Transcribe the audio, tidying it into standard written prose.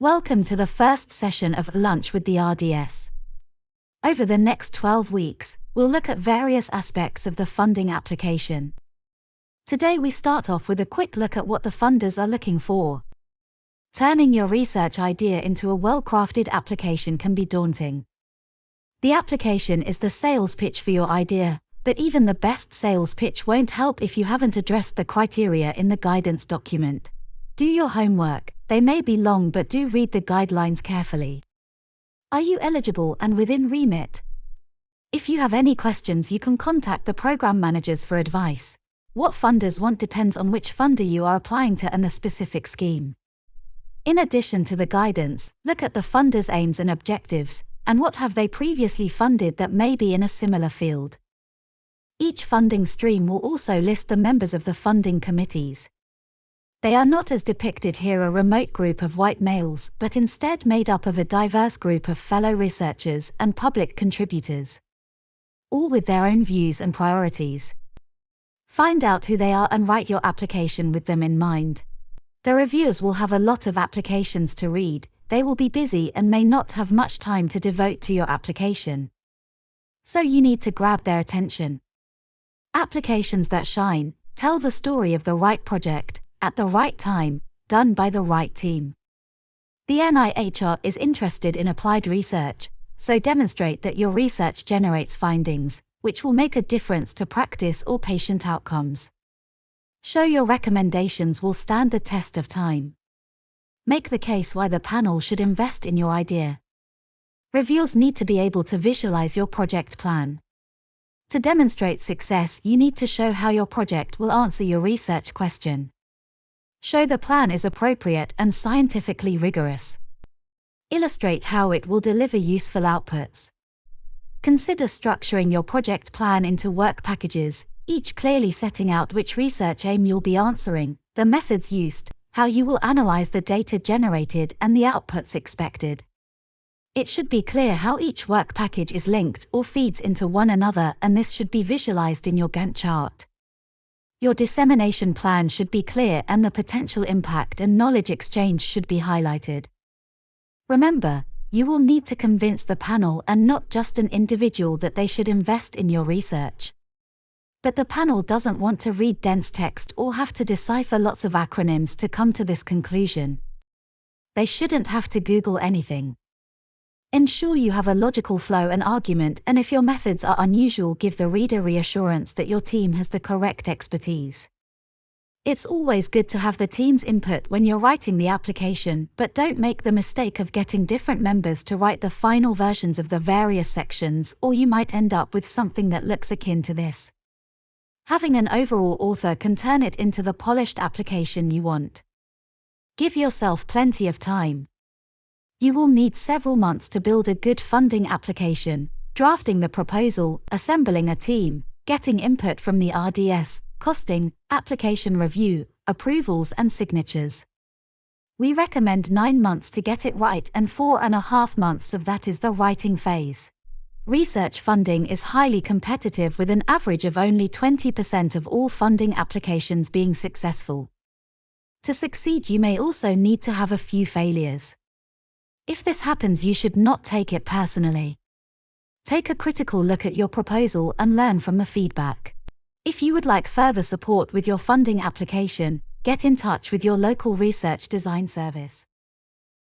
Welcome to the first session of Lunch with the RDS. Over the next 12 weeks, we'll look at various aspects of the funding application. Today we start off with a quick look at what the funders are looking for. Turning your research idea into a well-crafted application can be daunting. The application is the sales pitch for your idea, but even the best sales pitch won't help if you haven't addressed the criteria in the guidance document. Do your homework. They may be long, but do read the guidelines carefully. Are you eligible and within remit? If you have any questions, you can contact the program managers for advice. What funders want depends on which funder you are applying to and the specific scheme. In addition to the guidance, look at the funders' aims and objectives, and what have they previously funded that may be in a similar field. Each funding stream will also list the members of the funding committees. They are not as depicted here, a remote group of white males, but instead made up of a diverse group of fellow researchers and public contributors, all with their own views and priorities. Find out who they are and write your application with them in mind. The reviewers will have a lot of applications to read, they will be busy and may not have much time to devote to your application. So you need to grab their attention. Applications that shine tell the story of the right project, at the right time, done by the right team. The NIHR is interested in applied research, so demonstrate that your research generates findings, which will make a difference to practice or patient outcomes. Show your recommendations will stand the test of time. Make the case why the panel should invest in your idea. Reviewers need to be able to visualize your project plan. To demonstrate success, you need to show how your project will answer your research question. Show the plan is appropriate and scientifically rigorous. Illustrate how it will deliver useful outputs. Consider structuring your project plan into work packages, each clearly setting out which research aim you'll be answering, the methods used, how you will analyze the data generated, and the outputs expected. It should be clear how each work package is linked or feeds into one another, and this should be visualized in your Gantt chart. Your dissemination plan should be clear and the potential impact and knowledge exchange should be highlighted. Remember, you will need to convince the panel and not just an individual that they should invest in your research. But the panel doesn't want to read dense text or have to decipher lots of acronyms to come to this conclusion. They shouldn't have to Google anything. Ensure you have a logical flow and argument, and if your methods are unusual, give the reader reassurance that your team has the correct expertise. It's always good to have the team's input when you're writing the application, but don't make the mistake of getting different members to write the final versions of the various sections, or you might end up with something that looks akin to this. Having an overall author can turn it into the polished application you want. Give yourself plenty of time. You will need several months to build a good funding application, drafting the proposal, assembling a team, getting input from the RDS, costing, application review, approvals and signatures. We recommend 9 months to get it right, and 4.5 months of that is the writing phase. Research funding is highly competitive, with an average of only 20% of all funding applications being successful. To succeed, you may also need to have a few failures. If this happens, you should not take it personally. Take a critical look at your proposal and learn from the feedback. If you would like further support with your funding application, get in touch with your local research design service.